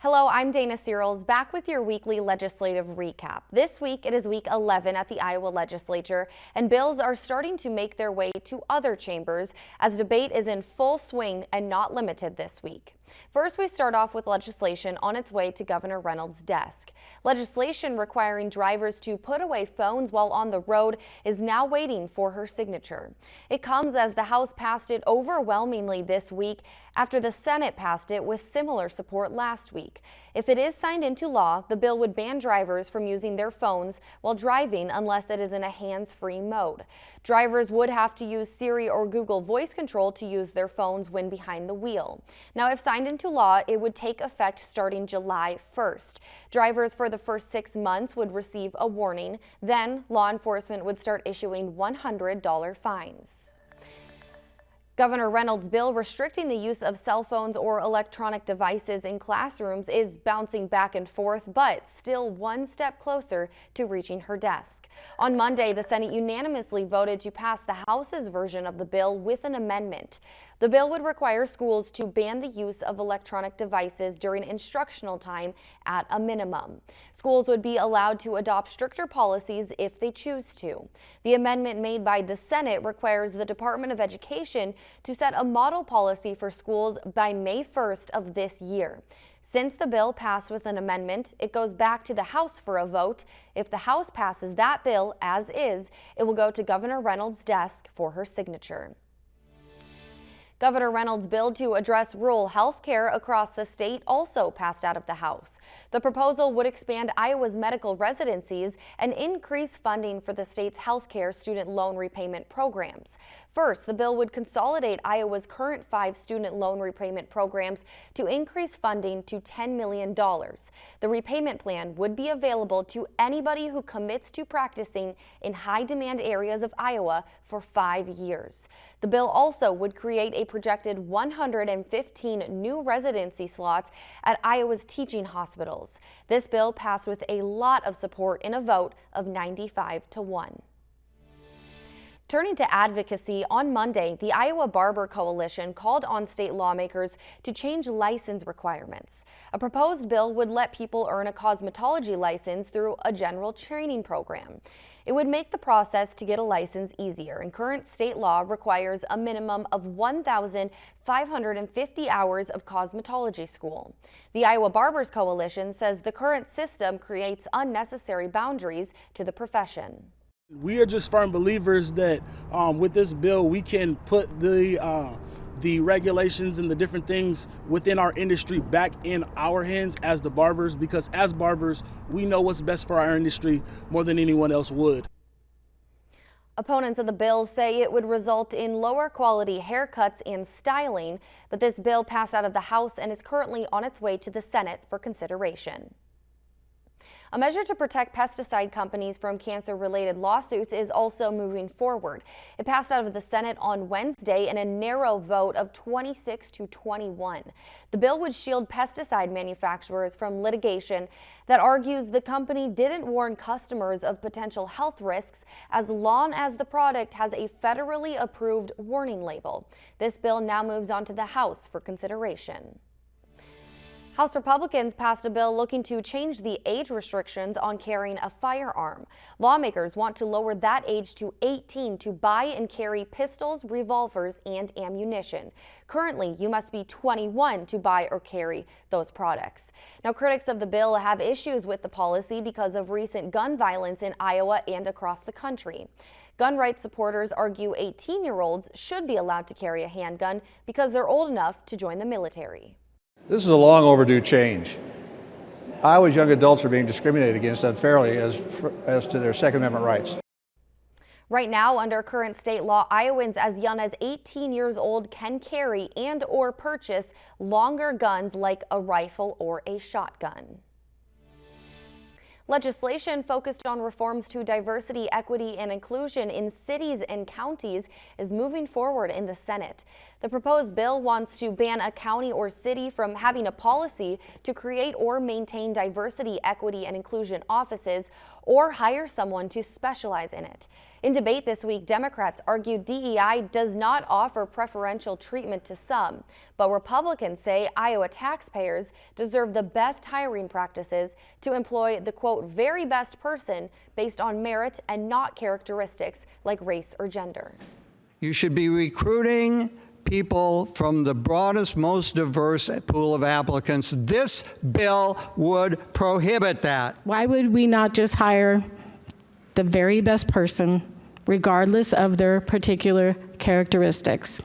Hello, I'm Dana Searles, back with your weekly legislative recap. This week, it is week 11 at the Iowa Legislature, and bills are starting to make their way to other chambers as debate is in full swing and not limited this week. First, we start off with legislation on its way to Governor Reynolds' desk. Legislation requiring drivers to put away phones while on the road is now waiting for her signature. It comes as the House passed it overwhelmingly this week after the Senate passed it with similar support last week. If it is signed into law, the bill would ban drivers from using their phones while driving unless it is in a hands-free mode. Drivers would have to use Siri or Google voice control to use their phones when behind the wheel. Now, if signed into law, it would take effect starting July 1st. Drivers for the first 6 months would receive a warning. Then, law enforcement would start issuing $100 fines. Governor Reynolds' bill restricting the use of cell phones or electronic devices in classrooms is bouncing back and forth, but still one step closer to reaching her desk. On Monday, the Senate unanimously voted to pass the House's version of the bill with an amendment. The bill would require schools to ban the use of electronic devices during instructional time at a minimum. Schools would be allowed to adopt stricter policies if they choose to. The amendment made by the Senate requires the Department of Education to set a model policy for schools by May 1st of this year. Since the bill passed with an amendment, it goes back to the House for a vote. If the House passes that bill as is, it will go to Governor Reynolds' desk for her signature. Governor Reynolds' bill to address rural health care across the state also passed out of the House. The proposal would expand Iowa's medical residencies and increase funding for the state's health care student loan repayment programs. First, the bill would consolidate Iowa's current 5 student loan repayment programs to increase funding to $10 million. The repayment plan would be available to anybody who commits to practicing in high-demand areas of Iowa for 5 years. The bill also would create a projected 115 new residency slots at Iowa's teaching hospitals. This bill passed with a lot of support in a vote of 95-1. Turning to advocacy, on Monday, the Iowa Barber Coalition called on state lawmakers to change license requirements. A proposed bill would let people earn a cosmetology license through a general training program. It would make the process to get a license easier, and current state law requires a minimum of 1,550 hours of cosmetology school. The Iowa Barbers Coalition says the current system creates unnecessary boundaries to the profession. We are just firm believers that with this bill, we can put the regulations and the different things within our industry back in our hands as the barbers, because as barbers, we know what's best for our industry more than anyone else would. Opponents of the bill say it would result in lower quality haircuts and styling, but this bill passed out of the House and is currently on its way to the Senate for consideration. A measure to protect pesticide companies from cancer-related lawsuits is also moving forward. It passed out of the Senate on Wednesday in a narrow vote of 26-21. The bill would shield pesticide manufacturers from litigation that argues the company didn't warn customers of potential health risks as long as the product has a federally approved warning label. This bill now moves on to the House for consideration. House Republicans passed a bill looking to change the age restrictions on carrying a firearm. Lawmakers want to lower that age to 18 to buy and carry pistols, revolvers, and ammunition. Currently, you must be 21 to buy or carry those products. Now, critics of the bill have issues with the policy because of recent gun violence in Iowa and across the country. Gun rights supporters argue 18-year-olds should be allowed to carry a handgun because they're old enough to join the military. This is a long overdue change. Iowa's young adults are being discriminated against unfairly as to their Second Amendment rights. Right now, under current state law, Iowans as young as 18 years old can carry and or purchase longer guns like a rifle or a shotgun. Legislation focused on reforms to diversity, equity, and inclusion in cities and counties is moving forward in the Senate. The proposed bill wants to ban a county or city from having a policy to create or maintain diversity, equity, and inclusion offices, or hire someone to specialize in it. In debate this week, Democrats argued DEI does not offer preferential treatment to some, but Republicans say Iowa taxpayers deserve the best hiring practices to employ the, quote, very best person based on merit and not characteristics like race or gender. You should be recruiting people from the broadest, most diverse pool of applicants. This bill would prohibit that. Why would we not just hire the very best person, regardless of their particular characteristics?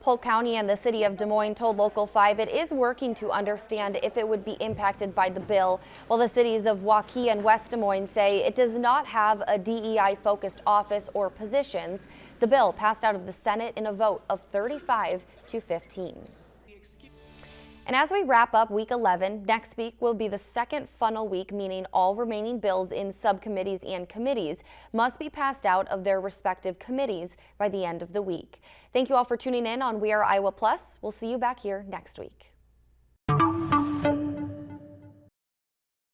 Polk County and the city of Des Moines told Local 5 it is working to understand if it would be impacted by the bill, while the cities of Waukee and West Des Moines say it does not have a DEI-focused office or positions. The bill passed out of the Senate in a vote of 35 to 15. And as we wrap up week 11, next week will be the second funnel week, meaning all remaining bills in subcommittees and committees must be passed out of their respective committees by the end of the week. Thank you all for tuning in on We Are Iowa Plus. We'll see you back here next week.